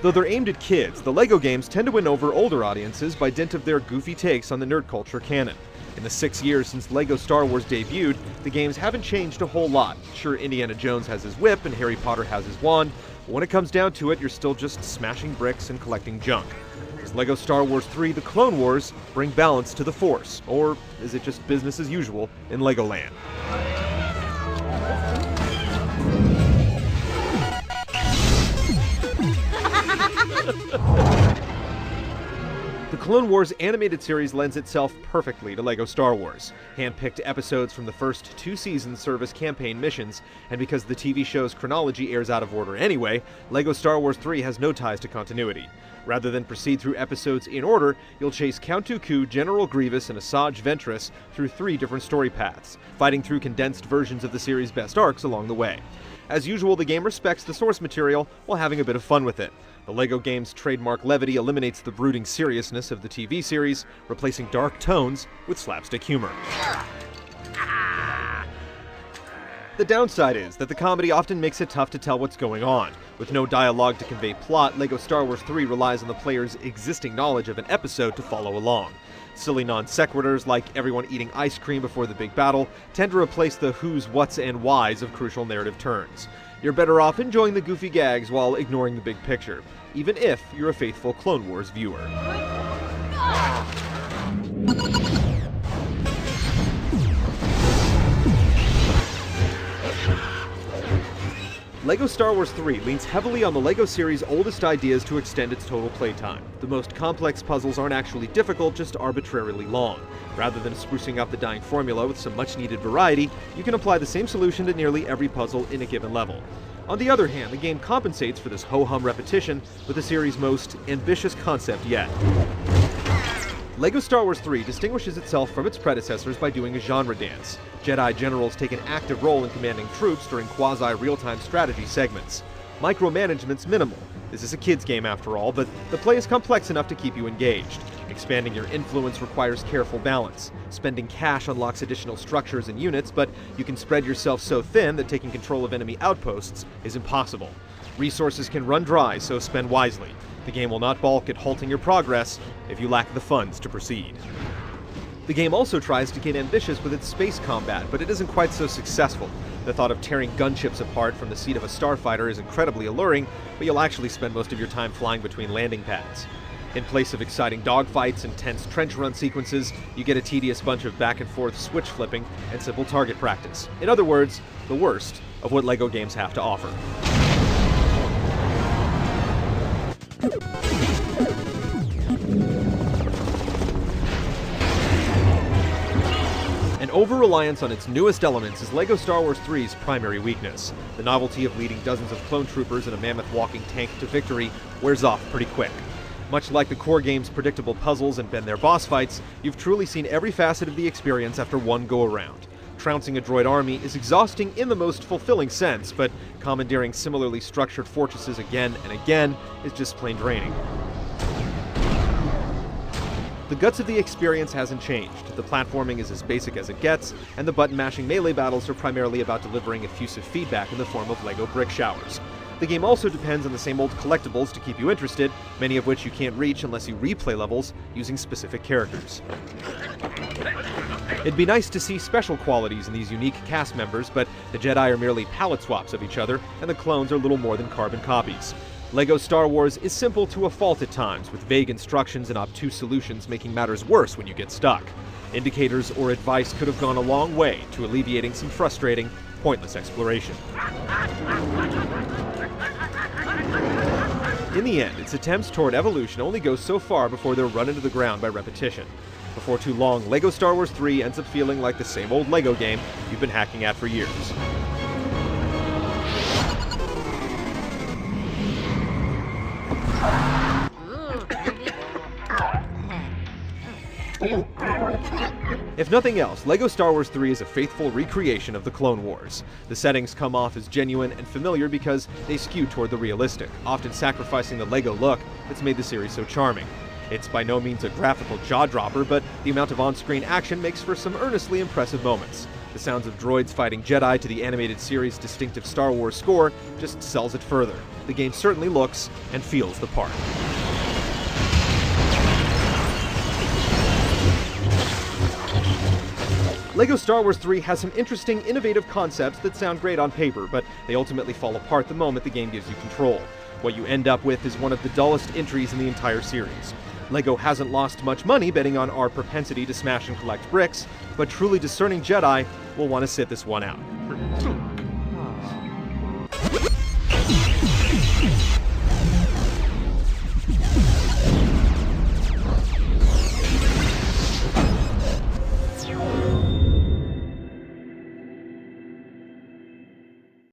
Though they're aimed at kids, the LEGO games tend to win over older audiences by dint of their goofy takes on the nerd culture canon. In the 6 years since LEGO Star Wars debuted, the games haven't changed a whole lot. Sure, Indiana Jones has his whip and Harry Potter has his wand, but when it comes down to it, you're still just smashing bricks and collecting junk. Does LEGO Star Wars 3 The Clone Wars bring balance to the Force? Or is it just business as usual in LEGOland? The Clone Wars animated series lends itself perfectly to LEGO Star Wars. Hand-picked episodes from the first 2 seasons serve as campaign missions, and because the TV show's chronology airs out of order anyway, LEGO Star Wars 3 has no ties to continuity. Rather than proceed through episodes in order, you'll chase Count Dooku, General Grievous, and Asajj Ventress through 3 different story paths, fighting through condensed versions of the series' best arcs along the way. As usual, the game respects the source material while having a bit of fun with it. The LEGO game's trademark levity eliminates the brooding seriousness of the TV series, replacing dark tones with slapstick humor. The downside is that the comedy often makes it tough to tell what's going on. With no dialogue to convey plot, LEGO Star Wars 3 relies on the player's existing knowledge of an episode to follow along. Silly non-sequiturs like everyone eating ice cream before the big battle tend to replace the who's, what's, and why's of crucial narrative turns. You're better off enjoying the goofy gags while ignoring the big picture, even if you're a faithful Clone Wars viewer. LEGO Star Wars 3 leans heavily on the LEGO series' oldest ideas to extend its total playtime. The most complex puzzles aren't actually difficult, just arbitrarily long. Rather than sprucing up the dying formula with some much-needed variety, you can apply the same solution to nearly every puzzle in a given level. On the other hand, the game compensates for this ho-hum repetition with the series' most ambitious concept yet. LEGO Star Wars 3 distinguishes itself from its predecessors by doing a genre dance. Jedi generals take an active role in commanding troops during quasi-real-time strategy segments. Micromanagement's minimal. This is a kid's game after all, but the play is complex enough to keep you engaged. Expanding your influence requires careful balance. Spending cash unlocks additional structures and units, but you can spread yourself so thin that taking control of enemy outposts is impossible. Resources can run dry, so spend wisely. The game will not balk at halting your progress if you lack the funds to proceed. The game also tries to get ambitious with its space combat, but it isn't quite so successful. The thought of tearing gunships apart from the seat of a starfighter is incredibly alluring, but you'll actually spend most of your time flying between landing pads. In place of exciting dogfights and tense trench run sequences, you get a tedious bunch of back-and-forth switch flipping and simple target practice. In other words, the worst of what LEGO games have to offer. An over-reliance on its newest elements is LEGO Star Wars 3's primary weakness. The novelty of leading dozens of clone troopers in a mammoth walking tank to victory wears off pretty quick. Much like the core game's predictable puzzles and been their boss fights, you've truly seen every facet of the experience after one go-around. Trouncing a droid army is exhausting in the most fulfilling sense, but commandeering similarly structured fortresses again and again is just plain draining. The guts of the experience hasn't changed. The platforming is as basic as it gets, and the button-mashing melee battles are primarily about delivering effusive feedback in the form of LEGO brick showers. The game also depends on the same old collectibles to keep you interested, many of which you can't reach unless you replay levels using specific characters. It'd be nice to see special qualities in these unique cast members, but the Jedi are merely palette swaps of each other, and the clones are little more than carbon copies. LEGO Star Wars is simple to a fault at times, with vague instructions and obtuse solutions making matters worse when you get stuck. Indicators or advice could have gone a long way to alleviating some frustrating, pointless exploration. In the end, its attempts toward evolution only go so far before they're run into the ground by repetition. Before too long, LEGO Star Wars 3 ends up feeling like the same old LEGO game you've been hacking at for years. If nothing else, LEGO Star Wars 3 is a faithful recreation of the Clone Wars. The settings come off as genuine and familiar because they skew toward the realistic, often sacrificing the LEGO look that's made the series so charming. It's by no means a graphical jaw-dropper, but the amount of on-screen action makes for some earnestly impressive moments. The sounds of droids fighting Jedi to the animated series' distinctive Star Wars score just sells it further. The game certainly looks and feels the part. LEGO Star Wars 3 has some interesting, innovative concepts that sound great on paper, but they ultimately fall apart the moment the game gives you control. What you end up with is one of the dullest entries in the entire series. LEGO hasn't lost much money betting on our propensity to smash and collect bricks, but truly discerning Jedi will want to sit this one out.